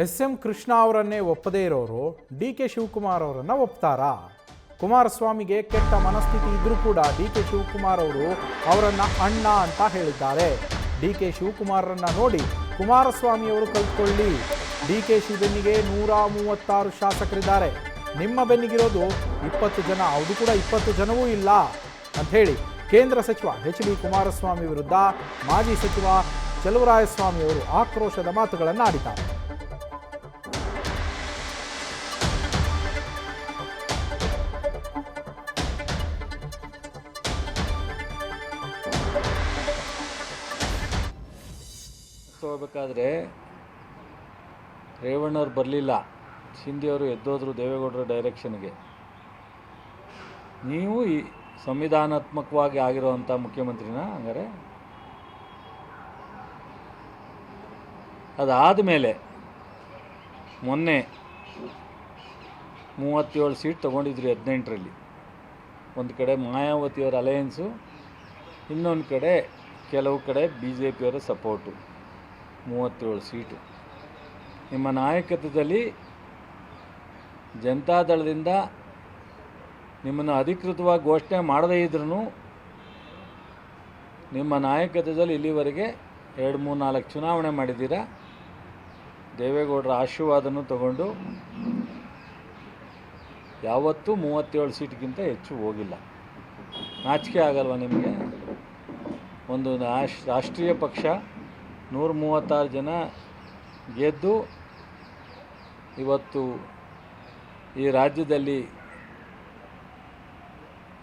SM. Krishna ಅವರನ್ನೇ ಒಪ್ಪದೇ ಇರೋರು ಡಿ.ಕೆ. ಶಿವಕುಮಾರ್ ಅವರನ್ನು ಒಪ್ತಾರಾ? ಕುಮಾರಸ್ವಾಮಿಗೆ ಕೆಟ್ಟ ಮನಸ್ಥಿತಿ ಇದ್ರೂ ಕೂಡ ಡಿ.ಕೆ. ಶಿವಕುಮಾರ್ ಅವರು ಅವರನ್ನು ಅಣ್ಣ ಅಂತ ಹೇಳಿದ್ದಾರೆ. ಡಿ.ಕೆ. ಶಿವಕುಮಾರರನ್ನ ನೋಡಿ ಕುಮಾರಸ್ವಾಮಿ ಅವರು ಕಲ್ತ್ಕೊಳ್ಳಿ. ಡಿ.ಕೆ.ಶಿ ಬೆನ್ನಿಗೆ 136 ಶಾಸಕರಿದ್ದಾರೆ, ನಿಮ್ಮ ಬೆನ್ನಿಗಿರೋದು 20 ಜನ, ಅದು ಕೂಡ 20 ಜನವೂ ಇಲ್ಲ ಅಂತ ಹೇಳಿ ಕೇಂದ್ರ ಸಚಿವ ಎಚ್.ಡಿ. ಕುಮಾರಸ್ವಾಮಿ ವಿರುದ್ಧ ಮಾಜಿ ಸಚಿವ ಚಲುವರಾಯಸ್ವಾಮಿ ಅವರು ಆಕ್ರೋಶದ ಮಾತುಗಳನ್ನು ಆಡಿದ್ದಾರೆ. ಹೋಗಬೇಕಾದ್ರೆ ರೇವಣ್ಣವ್ರು ಬರಲಿಲ್ಲ, ಶಿಂದೆಯವರು ಎದ್ದೋದ್ರು ದೇವೇಗೌಡರ ಡೈರೆಕ್ಷನ್ಗೆ. ನೀವು ಈ ಸಂವಿಧಾನಾತ್ಮಕವಾಗಿ ಆಗಿರೋವಂಥ ಮುಖ್ಯಮಂತ್ರಿನ ಹಂಗಾರೆ? ಅದಾದ ಮೇಲೆ ಮೊನ್ನೆ 37 ಸೀಟ್ ತೊಗೊಂಡಿದ್ರಿ 18ರಲ್ಲಿ. ಒಂದು ಕಡೆ ಮಾಯಾವತಿಯವರ ಅಲಯನ್ಸು, ಇನ್ನೊಂದು ಕಡೆ ಕೆಲವು ಕಡೆ BJPಯವರ ಸಪೋರ್ಟು. 37 ಸೀಟು ನಿಮ್ಮ ನಾಯಕತ್ವದಲ್ಲಿ. ಜನತಾದಳದಿಂದ ನಿಮ್ಮನ್ನು ಅಧಿಕೃತವಾಗಿ ಘೋಷಣೆ ಮಾಡದೇ ಇದ್ರೂ ನಿಮ್ಮ ನಾಯಕತ್ವದಲ್ಲಿ ಇಲ್ಲಿವರೆಗೆ 2-3-4 ಚುನಾವಣೆ ಮಾಡಿದ್ದೀರಾ. ದೇವೇಗೌಡರ ಆಶೀರ್ವಾದನೂ ತಗೊಂಡು ಯಾವತ್ತೂ 37 ಸೀಟ್ಗಿಂತ ಹೆಚ್ಚು ಹೋಗಿಲ್ಲ. ನಾಚಿಕೆ ಆಗಲ್ವ ನಿಮಗೆ? ಒಂದು ರಾಷ್ಟ್ರೀಯ ಪಕ್ಷ 136 ಜನ ಗೆದ್ದು ಇವತ್ತು ಈ ರಾಜ್ಯದಲ್ಲಿ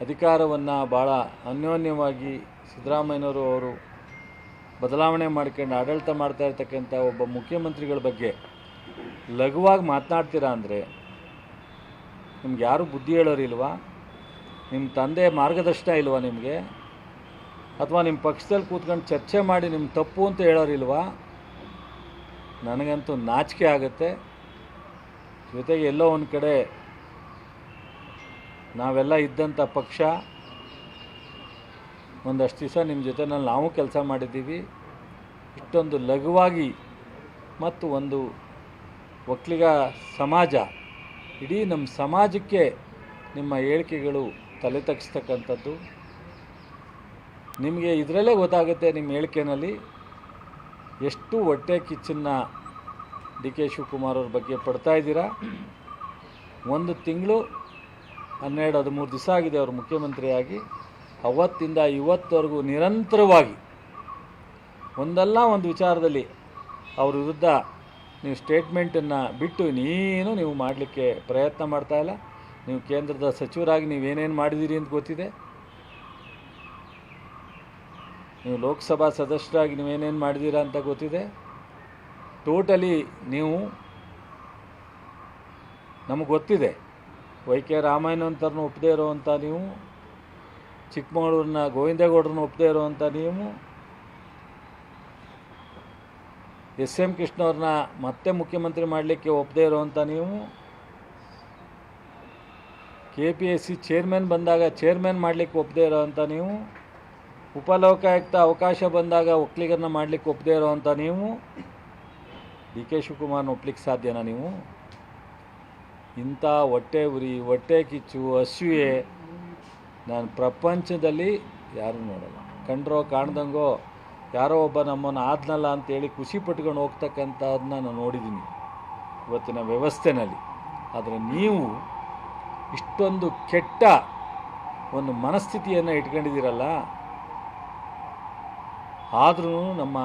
ಅಧಿಕಾರವನ್ನು ಭಾಳ ಅನ್ಯೋನ್ಯವಾಗಿ ಸಿದ್ದರಾಮಯ್ಯನವರು ಅವರು ಬದಲಾವಣೆ ಮಾಡ್ಕೊಂಡು ಆಡಳಿತ ಮಾಡ್ತಾ ಇರ್ತಕ್ಕಂಥ ಒಬ್ಬ ಮುಖ್ಯಮಂತ್ರಿಗಳ ಬಗ್ಗೆ ಲಘುವಾಗಿ ಮಾತನಾಡ್ತೀರಾ ಅಂದರೆ ನಿಮ್ಗೆ ಯಾರೂ ಬುದ್ಧಿ ಹೇಳೋರಿಲ್ವಾ? ನಿಮ್ಮ ತಂದೆ ಮಾರ್ಗದರ್ಶನ ಇಲ್ವಾ ನಿಮಗೆ? ಅಥವಾ ನಿಮ್ಮ ಪಕ್ಷದಲ್ಲಿ ಕೂತ್ಕೊಂಡು ಚರ್ಚೆ ಮಾಡಿ ನಿಮ್ಮ ತಪ್ಪು ಅಂತ ಹೇಳೋರಿಲ್ವಾ? ನನಗಂತೂ ನಾಚಿಕೆ ಆಗುತ್ತೆ. ಜೊತೆಗೆ ಎಲ್ಲೋ ಒಂದು ಕಡೆ ನಾವೆಲ್ಲ ಇದ್ದಂಥ ಪಕ್ಷ, ಒಂದಷ್ಟು ದಿವಸ ನಿಮ್ಮ ಜೊತೆನಲ್ಲಿ ನಾವು ಕೆಲಸ ಮಾಡಿದ್ದೀವಿ. ಇಷ್ಟೊಂದು ಲಘುವಾಗಿ ಮತ್ತು ಒಂದು ಒಕ್ಕಲಿಗ ಸಮಾಜ, ಇಡೀ ನಮ್ಮ ಸಮಾಜಕ್ಕೆ ನಿಮ್ಮ ಹೇಳಿಕೆಗಳು ತಲೆ ತಗ್ಗಿಸ್ತಕ್ಕಂಥದ್ದು. ನಿಮಗೆ ಇದರಲ್ಲೇ ಗೊತ್ತಾಗುತ್ತೆ ನಿಮ್ಮ ಹೇಳಿಕೆಯಲ್ಲಿ ಎಷ್ಟು ಹೊಟ್ಟೆ ಕಿಚ್ಚನ್ನು ಡಿ.ಕೆ. ಶಿವಕುಮಾರ್ ಅವ್ರ ಬಗ್ಗೆ ಪಡ್ತಾ ಇದ್ದೀರಾ. 1 ತಿಂಗಳು 12-13 ದಿವಸ ಆಗಿದೆ ಅವರು ಮುಖ್ಯಮಂತ್ರಿಯಾಗಿ. ಅವತ್ತಿಂದ ಇವತ್ತವರೆಗೂ ನಿರಂತರವಾಗಿ ಒಂದಲ್ಲ ಒಂದು ವಿಚಾರದಲ್ಲಿ ಅವ್ರ ವಿರುದ್ಧ ನೀವು ಸ್ಟೇಟ್ಮೆಂಟನ್ನು ಬಿಟ್ಟು ನೀವು ಮಾಡಲಿಕ್ಕೆ ಪ್ರಯತ್ನ ಮಾಡ್ತಾಯಿಲ್ಲ. ನೀವು ಕೇಂದ್ರದ ಸಚಿವರಾಗಿ ನೀವೇನೇನು ಮಾಡಿದ್ದೀರಿ ಅಂತ ಗೊತ್ತಿದೆ. ನೀವು ಲೋಕಸಭಾ ಸದಸ್ಯರಾಗಿ ನೀವೇನೇನು ಮಾಡಿದ್ದೀರಾ ಅಂತ ಗೊತ್ತಿದೆ. ಟೋಟಲಿ ನೀವು, ನಮಗೆ ಗೊತ್ತಿದೆ, ವೈ.ಕೆ. ರಾಮಯ್ಯನಂತರನ್ನು ಒಪ್ಪದೇ ಇರೋವಂಥ ನೀವು, ಚಿಕ್ಕಮಗಳೂರಿನ ಗೋವಿಂದೇಗೌಡರನ್ನ ಒಪ್ಪದೇ ಇರೋವಂಥ ನೀವು, ಎಸ್.ಎಂ. ಕೃಷ್ಣವ್ರನ್ನ ಮತ್ತೆ ಮುಖ್ಯಮಂತ್ರಿ ಮಾಡಲಿಕ್ಕೆ ಒಪ್ಪದೇ ಇರೋವಂಥ ನೀವು, KPSC ಚೇರ್ಮನ್ ಬಂದಾಗ ಚೇರ್ಮನ್ ಮಾಡಲಿಕ್ಕೆ ಒಪ್ಪದೇ ಇರೋವಂಥ ನೀವು, ಉಪಲೋಕಾಯುಕ್ತ ಅವಕಾಶ ಬಂದಾಗ ಒಕ್ಕಲಿಗರನ್ನ ಮಾಡಲಿಕ್ಕೆ ಒಪ್ಪದೇ ಇರೋವಂಥ ನೀವು, ಡಿ.ಕೆ. ಶಿವಕುಮಾರ್ನ ಒಪ್ಪಲಿಕ್ಕೆ ಸಾಧ್ಯನಾ ನೀವು? ಇಂಥ ಹೊಟ್ಟೆ ಉರಿ, ಹೊಟ್ಟೆ ಕಿಚ್ಚು, ಅಸೂಯೆ ನಾನು ಪ್ರಪಂಚದಲ್ಲಿ ಯಾರೂ ನೋಡಲ್ಲ. ಕಂಡ್ರೋ ಕಾಣ್ದಂಗೋ ಯಾರೋ ಒಬ್ಬ ನಮ್ಮನ್ನು ಆದ್ನಲ್ಲ ಅಂತೇಳಿ ಖುಷಿ ಪಟ್ಕೊಂಡು ಹೋಗ್ತಕ್ಕಂಥದ್ದನ್ನ ನಾನು ನೋಡಿದ್ದೀನಿ ಇವತ್ತಿನ ವ್ಯವಸ್ಥೆನಲ್ಲಿ. ಆದರೆ ನೀವು ಇಷ್ಟೊಂದು ಕೆಟ್ಟ ಒಂದು ಮನಸ್ಥಿತಿಯನ್ನು ಇಟ್ಕೊಂಡಿದ್ದೀರಲ್ಲ. ಆದ್ರೂ ನಮ್ಮ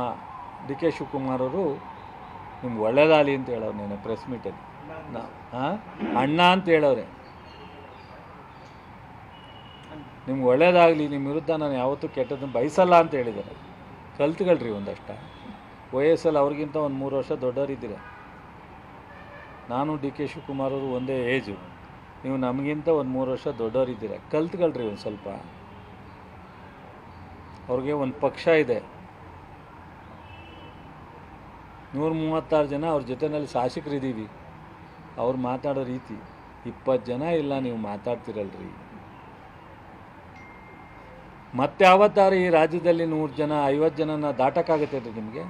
ಡಿ.ಕೆ. ಶಿವಕುಮಾರ್ ಅವರು ನಿಮ್ಗೆ ಒಳ್ಳೇದಾಗಲಿ ಅಂತ ಹೇಳೋರು. ನೆನೆ ಪ್ರೆಸ್ ಮೀಟಲ್ಲಿ ಅಣ್ಣ ಅಂತ ಹೇಳೋರೆ. ನಿಮ್ಗೆ ಒಳ್ಳೇದಾಗಲಿ, ನಿಮ್ಮ ವಿರುದ್ಧ ನಾನು ಯಾವತ್ತೂ ಕೆಟ್ಟದನ್ನು ಬಯಸಲ್ಲ ಅಂತ ಹೇಳಿದ್ದಾರೆ. ಕಲ್ತ್ಕೊಳ್ರಿ ಒಂದಷ್ಟ. ವಯಸ್ಸಲ್ಲಿ ಅವ್ರಿಗಿಂತ ಒಂದು 3 ವರ್ಷ ದೊಡ್ಡವರಿದ್ದೀರ. ನಾನು ಡಿ.ಕೆ. ಶಿವಕುಮಾರ್ ಅವರು ಒಂದೇ ಏಜು, ನೀವು ನಮಗಿಂತ ಒಂದು 3 ವರ್ಷ ದೊಡ್ಡವರಿದ್ದೀರ. ಕಲ್ತ್ಕೊಳ್ರಿ ಒಂದು ಸ್ವಲ್ಪ. ಅವ್ರಿಗೆ ಒಂದು ಪಕ್ಷ ಇದೆ, 136 ಜನ ಅವ್ರ ಜೊತೆಯಲ್ಲಿ ಶಾಸಕರಿದ್ದೀವಿ. ಅವ್ರು ಮಾತಾಡೋ ರೀತಿ 20 ಜನ ಇಲ್ಲ, ನೀವು ಮಾತಾಡ್ತಿರಲ್ರಿ. ಮತ್ತೆ ಯಾವತ್ತಾರು ಈ ರಾಜ್ಯದಲ್ಲಿ 100 ಜನ 50 ಜನನ ದಾಟಕ್ಕಾಗತ್ತೆ ರೀ? ನಿಮಗೆ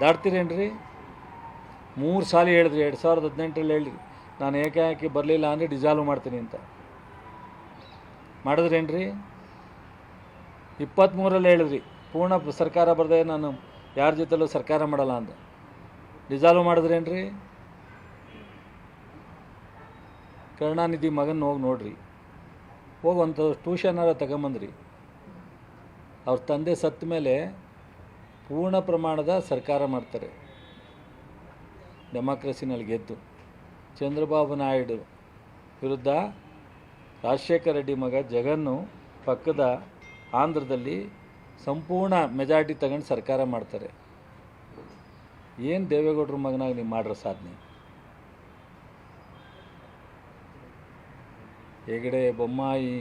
ದಾಟ್ತೀರೇನ್ರಿ? 3 ಸಾರಿ ಹೇಳಿದ್ರಿ, 2018ರಲ್ಲಿ ಹೇಳಿ ನಾನು ಏಕಾಏಕಿ ಬರಲಿಲ್ಲ ಅಂದರೆ ಡಿಸಾಲ್ವ್ ಮಾಡ್ತೀನಿ ಅಂತ. ಮಾಡಿದ್ರೇನ್ರಿ? 23ರಲ್ಲಿ ಹೇಳಿದ್ರಿ ಪೂರ್ಣ ಸರ್ಕಾರ ಬರದೆ ನಾನು ಯಾರ ಜೊತೆಲೂ ಸರ್ಕಾರ ಮಾಡಲ್ಲ ಅಂತ. ಡಿಸಾಲ್ವ್ ಮಾಡಿದ್ರೇನ್ರಿ? ಕರುಣಾನಿಧಿ ಮಗನ ಹೋಗಿ ನೋಡ್ರಿ, ಹೋಗಿ ಒಂದು ಟ್ಯೂಷನಾರ ತಗೊಂಬಂದ್ರಿ. ಅವ್ರ ತಂದೆ ಸತ್ತ ಮೇಲೆ ಪೂರ್ಣ ಪ್ರಮಾಣದ ಸರ್ಕಾರ ಮಾಡ್ತಾರೆ, ಡೆಮಾಕ್ರಸಿನಲ್ಲಿ ಗೆದ್ದು. ಚಂದ್ರಬಾಬು ನಾಯ್ಡು ವಿರುದ್ಧ ರಾಜಶೇಖರ ರೆಡ್ಡಿ ಮಗ ಜಗನ್ನು ಪಕ್ಕದ ಆಂಧ್ರದಲ್ಲಿ ಸಂಪೂರ್ಣ ಮೆಜಾರಿಟಿ ತಗೊಂಡು ಸರ್ಕಾರ ಮಾಡ್ತಾರೆ. ಏನು ದೇವೇಗೌಡರ ಮಗನಾಗಿ ನೀವು ಮಾಡಿರೋ ಸಾಧನೆ? ಹೆಗಡೆ, ಬೊಮ್ಮಾಯಿ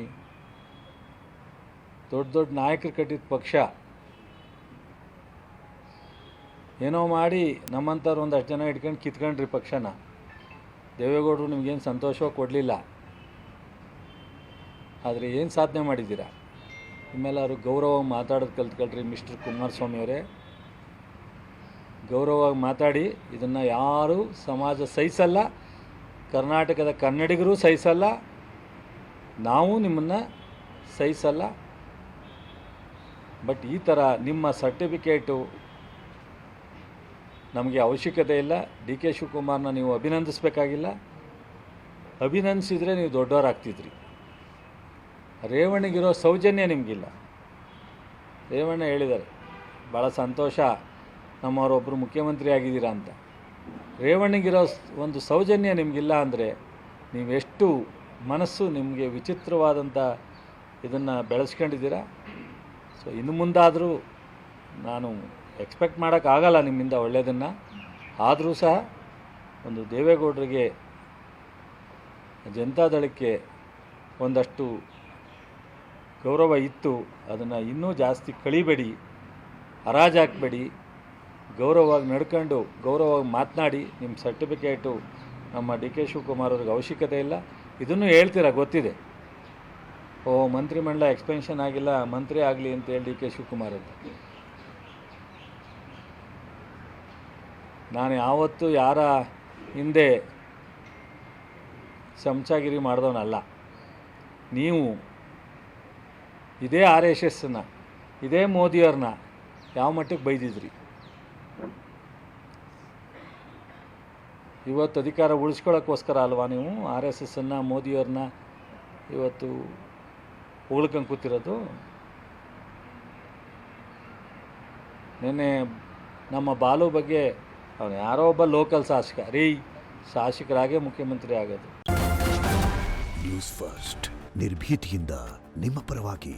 ದೊಡ್ಡ ದೊಡ್ಡ ನಾಯಕರು ಕಟ್ಟಿದ ಪಕ್ಷ ಏನೋ ಮಾಡಿ ನಮ್ಮಂಥವ್ರು ಒಂದಷ್ಟು ಜನ ಇಟ್ಕೊಂಡು ಕಿತ್ಕೊಂಡ್ರಿ ಪಕ್ಷನ. ದೇವೇಗೌಡರು ನಿಮಗೇನು ಸಂತೋಷವಾಗಿ ಕೊಡಲಿಲ್ಲ, ಆದರೆ ಏನು ಸಾಧನೆ ಮಾಡಿದ್ದೀರಾ? ನಿಮ್ಮೆಲ್ಲರೂ ಗೌರವವಾಗಿ ಮಾತಾಡೋದು ಕಲ್ತ್ಕೊಳ್ರಿ. ಮಿಸ್ಟರ್ ಕುಮಾರಸ್ವಾಮಿ ಅವರೇ, ಗೌರವವಾಗಿ ಮಾತಾಡಿ. ಇದನ್ನು ಯಾರೂ ಸಮಾಜ ಸಹಿಸಲ್ಲ, ಕರ್ನಾಟಕದ ಕನ್ನಡಿಗರು ಸಹಿಸಲ್ಲ, ನಾವು ನಿಮ್ಮನ್ನು ಸಹಿಸಲ್ಲ. ಬಟ್ ಈ ಥರ ನಿಮ್ಮ ಸರ್ಟಿಫಿಕೇಟು ನಮಗೆ ಅವಶ್ಯಕತೆ ಇಲ್ಲ. ಡಿ ಕೆ ಶಿವಕುಮಾರ್ನ ನೀವು ಅಭಿನಂದಿಸಬೇಕಾಗಿಲ್ಲ. ಅಭಿನಂದಿಸಿದರೆ ನೀವು ದೊಡ್ಡವರಾಗ್ತಿದ್ರಿ. ರೇವಣ್ಣಗಿರೋ ಸೌಜನ್ಯ ನಿಮಗಿಲ್ಲ. ರೇವಣ್ಣ ಹೇಳಿದ್ದಾರೆ, ಭಾಳ ಸಂತೋಷ ನಮ್ಮವರೊಬ್ಬರು ಮುಖ್ಯಮಂತ್ರಿ ಆಗಿದ್ದೀರಾ ಅಂತ. ರೇವಣ್ಣಗಿರೋ ಒಂದು ಸೌಜನ್ಯ ನಿಮಗಿಲ್ಲ ಅಂದರೆ ನೀವೆಷ್ಟು ಮನಸ್ಸು ನಿಮಗೆ ವಿಚಿತ್ರವಾದಂಥ ಇದನ್ನು ಬೆಳೆಸ್ಕೊಂಡಿದ್ದೀರಾ. ಸೊ ಇನ್ನು ಮುಂದಾದರೂ ನಾನು ಎಕ್ಸ್ಪೆಕ್ಟ್ ಮಾಡೋಕ್ಕಾಗಲ್ಲ ನಿಮ್ಮಿಂದ ಒಳ್ಳೆಯದನ್ನು. ಆದರೂ ಸಹ ಒಂದು ದೇವೇಗೌಡರಿಗೆ, ಜನತಾದಳಕ್ಕೆ ಒಂದಷ್ಟು ಗೌರವ ಇತ್ತು, ಅದನ್ನು ಇನ್ನೂ ಜಾಸ್ತಿ ಕಳಿಬೇಡಿ, ಹರಾಜಾಕಬೇಡಿ. ಗೌರವವಾಗಿ ನಡ್ಕೊಂಡು ಗೌರವವಾಗಿ ಮಾತನಾಡಿ. ನಿಮ್ಮ ಸರ್ಟಿಫಿಕೇಟು ನಮ್ಮ ಡಿ ಕೆ ಶಿವಕುಮಾರ್ ಅವ್ರಿಗೆ ಅವಶ್ಯಕತೆ ಇಲ್ಲ. ಇದನ್ನು ಹೇಳ್ತೀರಾ, ಗೊತ್ತಿದೆ. ಮಂತ್ರಿಮಂಡಲ ಎಕ್ಸ್ಪೆನ್ಷನ್ ಆಗಿಲ್ಲ, ಮಂತ್ರಿ ಆಗಲಿ ಅಂತೇಳಿ ಡಿ ಕೆ ಶಿವಕುಮಾರ್ ಅಂತ. ನಾನು ಯಾವತ್ತೂ ಯಾರ ಹಿಂದೆ ಚಮಚಾಗಿರಿ ಮಾಡಿದವನಲ್ಲ. ನೀವು ಇದೇ RSSನ, ಇದೇ ಮೋದಿಯವ್ರನ್ನ ಯಾವ ಮಟ್ಟಕ್ಕೆ ಬೈದಿದ್ರಿ? ಇವತ್ತು ಅಧಿಕಾರ ಉಳಿಸ್ಕೊಳ್ಳೋಕ್ಕೋಸ್ಕರ ಅಲ್ವಾ ನೀವು RSSನ್ನು, ಮೋದಿಯವ್ರನ್ನ ಇವತ್ತು ಉಳ್ಕೊಂಡು ಕೂತಿರೋದು? ನಿನ್ನೆ ನಮ್ಮ ಬಾಲು ಬಗ್ಗೆ ಅವನು ಯಾರೋ ಒಬ್ಬ ಲೋಕಲ್ ಶಾಸಕ ಶಾಸಕರಾಗೇ ಮುಖ್ಯಮಂತ್ರಿ ಆಗೋದು. ನ್ಯೂಸ್ ಫಸ್ಟ್ ನಿರ್ಭೀತಿಯಿಂದ ನಿಮ್ಮ ಪರವಾಗಿ.